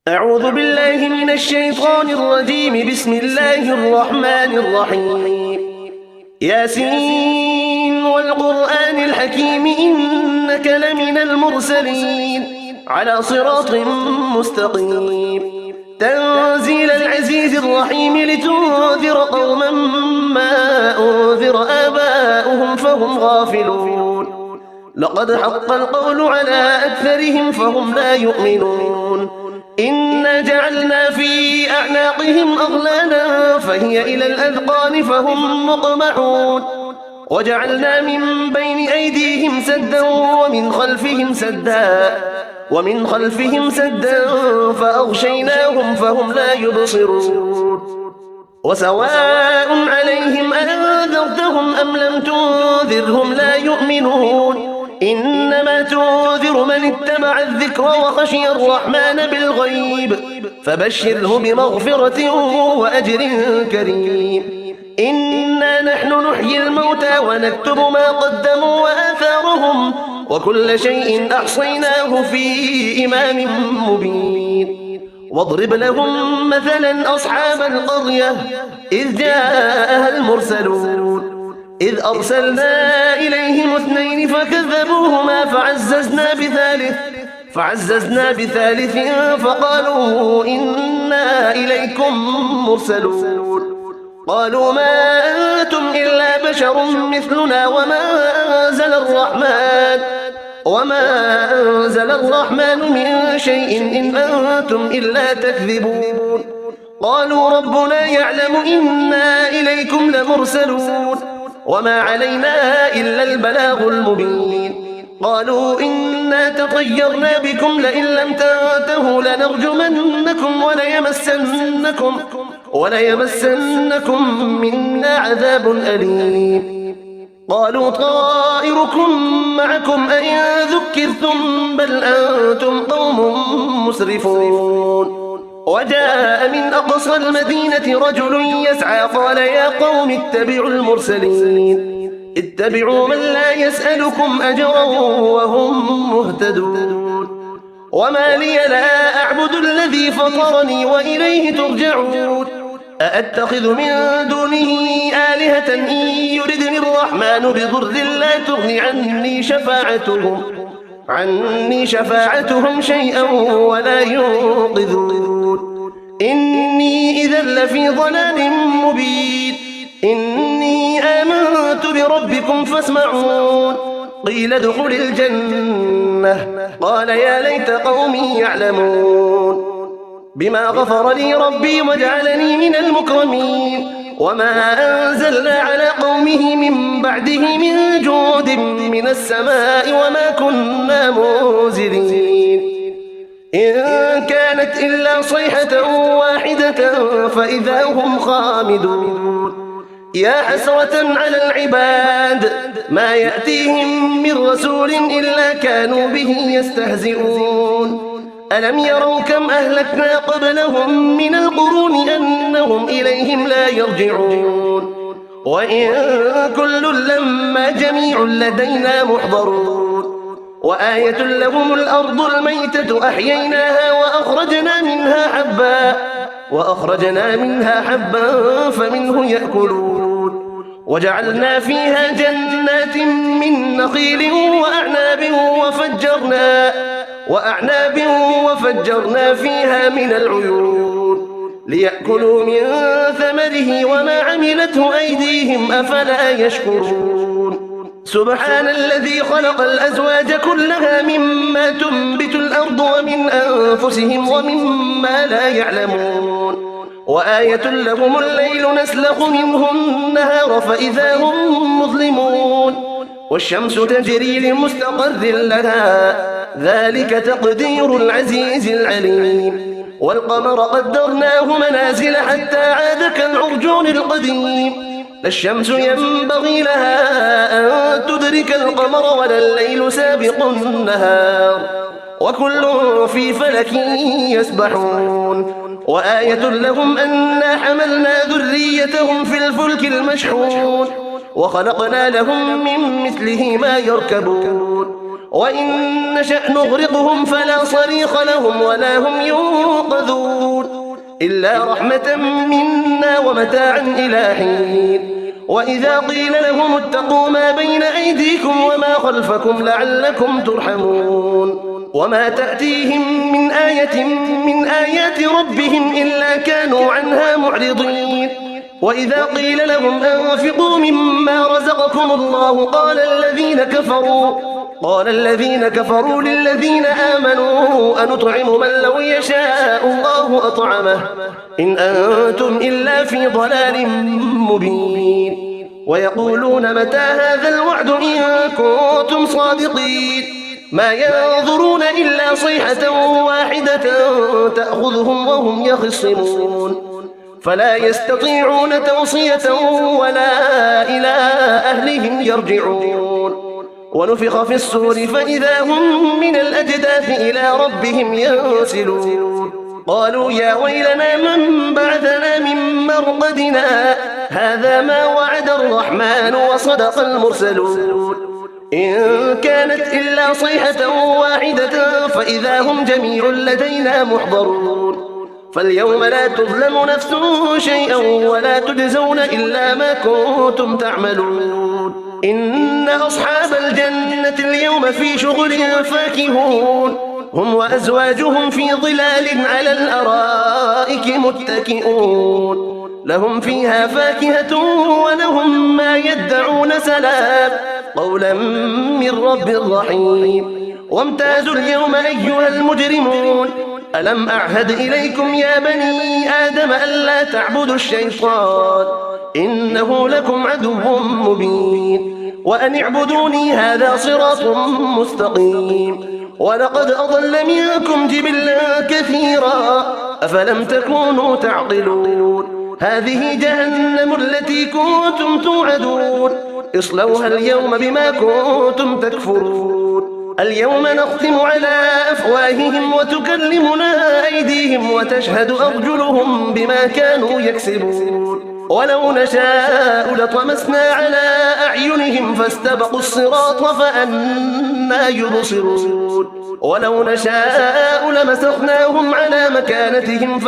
أعوذ بالله من الشيطان الرجيم. بسم الله الرحمن الرحيم. ياسين والقرآن الحكيم إنك لمن المرسلين على صراط مستقيم. تنزيل العزيز الرحيم لتنذر قوما ما أنذر آباؤهم فهم غافلون. لقد حق القول على أكثرهم فهم لا يؤمنون. إنا جعلنا في أعناقهم أغلالا فهي إلى الأذقان فهم مقمحون. وجعلنا من بين أيديهم سدا ومن خلفهم سدا فأغشيناهم فهم لا يبصرون. وسواء عليهم أنذرتهم أم لم تنذرهم لا يؤمنون. إنما تنذر من اتبع الذكر وخشي الرحمن بالغيب فبشره بمغفرة وأجر كريم. إنا نحن نحيي الموتى ونكتب ما قدموا وآثارهم وكل شيء أحصيناه في إمام مبين. واضرب لهم مثلا أصحاب القرية إذ جاءها المرسلون إذ أرسلنا إليهم اثنين فكذبوهما فعززنا بثالث فقالوا إنا إليكم مرسلون. قالوا ما أنتم إلا بشر مثلنا وما أنزل الرحمن من شيء إن أنتم إلا تكذبون. قالوا ربنا يعلم إنا إليكم لمرسلون وما علينا إلا البلاغ المبين. قالوا إنا تطيرنا بكم لئن لم تنتهوا لنرجمنكم وليمسنكم منا عذاب أليم. قالوا طائركم معكم أئن ذكرتم بل أنتم قوم مسرفون. وجاء من أقصى المدينة رجل يسعى قال يا قوم اتبعوا المرسلين اتبعوا من لا يسألكم أجرا وهم مهتدون. وما لي لا أعبد الذي فطرني وإليه ترجعون. أأتخذ من دونه آلهة إن يردني الرحمن بضر لا تغني عني شفاعتهم شيئا ولا ينقذون. إني إذا لفي ضلال مبين. إني آمنت بربكم فاسمعون. قيل ادخل الجنة قال يا ليت قومي يعلمون. بما غفر لي ربي وجعلني من المكرمين. وما أنزلنا على قومه من بعده من جود من السماء وما كنا منزلين. إن كانت إلا صيحة واحدة فإذا هم خامدون. يا حسرة على العباد ما يأتيهم من رسول إلا كانوا به يستهزئون. ألم يروا كم أهلكنا قبلهم من القرون أنهم إليهم لا يرجعون. وإن كل لما جميع لدينا محضرون. وآية لهم الأرض الميتة أحييناها وأخرجنا منها حبا فمنه يأكلون. وجعلنا فيها جنات من نخيل وأعناب وفجرنا فيها من العيون ليأكلوا من ثمره وما عملته أيديهم أفلا يشكرون. سبحان الذي خلق الأزواج كلها مما تنبت الأرض ومن أنفسهم ومما لا يعلمون. وآية لهم الليل نسلخ منه النهار فإذا هم مظلمون. والشمس تجري لمستقر لها ذلك تقدير العزيز العليم. والقمر قدرناه منازل حتى عاد كالعرجون القديم. لا الشمس ينبغي لها أن تدرك القمر ولا الليل سابق النهار وكل في فلك يسبحون. وآية لهم أنا حملنا ذريتهم في الفلك المشحون وخلقنا لهم من مثله ما يركبون. وإن نشأ نغرقهم فلا صريخ لهم ولا هم ينقذون إلا رحمة منا ومتاعا إلى حين وإذا قيل لهم اتقوا ما بين أيديكم وما خلفكم لعلكم ترحمون وما تأتيهم من آية من آيات ربهم إلا كانوا عنها معرضين وإذا قيل لهم أنفقوا مما رزقكم الله قال الذين كفروا للذين آمنوا أنطعم من لو يشاء الله أطعمه إن أنتم إلا في ضلال مبين ويقولون متى هذا الوعد إن كنتم صادقين ما ينظرون إلا صيحة واحدة تأخذهم وهم يخصمون فلا يستطيعون توصية ولا إلى أهلهم يرجعون ونفخ في الصور فإذا هم من الأجداث إلى ربهم ينسلون قالوا يا ويلنا من بعثنا من مرقدنا هذا ما وعد الرحمن وصدق المرسلون إن كانت إلا صيحة واحدة فإذا هم جميع لدينا محضرون فاليوم لا تظلم نفس شيئا ولا تجزون إلا ما كنتم تعملون إن أصحاب الجنة اليوم في شغل فاكهون هم وأزواجهم في ظلال على الأرائك متكئون لهم فيها فاكهة ولهم ما يدعون سلام قولا من رب رحيم وامتازوا اليوم أيها المجرمون ألم أعهد إليكم يا بني آدم ألا تعبدوا الشيطان إنه لكم عدو مبين وأن اعبدوني هذا صراط مستقيم ولقد أضل منكم جبلا كثيرا أفلم تكونوا تعقلون هذه جهنم التي كنتم توعدون اصلوها اليوم بما كنتم تكفرون اليوم نختم على أفواههم وتكلمنا أيديهم وتشهد أرجلهم بما كانوا يكسبون ولو نشاء لطمسنا على أعينهم فاستبقوا الصراط فأنى يبصرون ولو نشاء لمسخناهم على مكانتهم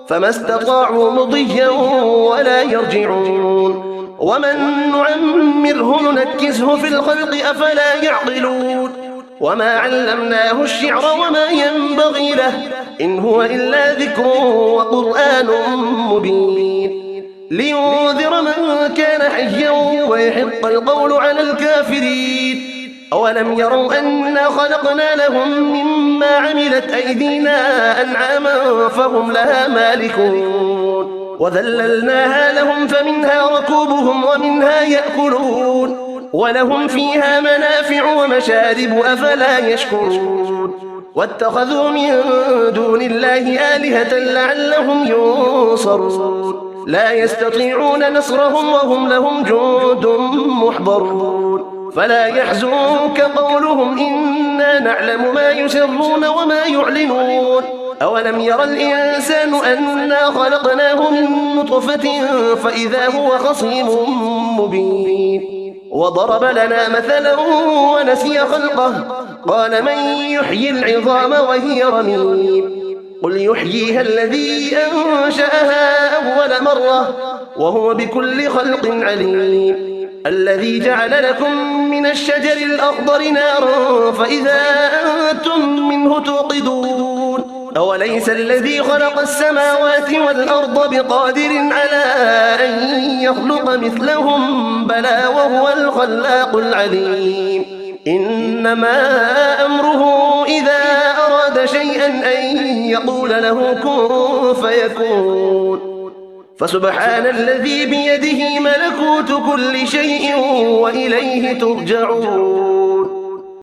فما استطاعوا مضيا ولا يرجعون ومن نعمره ننكسه في الخلق أفلا يعقلون وما علمناه الشعر وما ينبغي له إن هو إلا ذكر وقرآن مبين لينذر من كان حيا ويحق القول على الكافرين أولم يروا أنا خلقنا لهم مما عملت أيدينا أنعاما فهم لها مالكون وذللناها لهم فمنها ركوبهم ومنها يأكلون ولهم فيها منافع ومشارب أفلا يشكرون واتخذوا من دون الله آلهة لعلهم ينصرون لا يستطيعون نصرهم وهم لهم جند محضرون فلا يحزنك قولهم إنا نعلم ما يسرون وما يعلنون أولم يرى الإنسان أنا خلقناه من نطفة فإذا هو خصيم مبين وضرب لنا مثلا ونسي خلقه قال من يحيي العظام وهي رميم قل يحييها الذي أنشأها أول مرة وهو بكل خلق عليم الذي جعل لكم من الشجر الأخضر نارا فإذا أنتم منه توقدون أوليس الذي خلق السماوات والأرض بقادر على أن يخلق مثلهم بلى وهو الخلاق العليم إنما أمره إذا أراد شيئا أن يقول له كن فيكون فسبحان الذي بيده ملكوت كل شيء وإليه ترجعون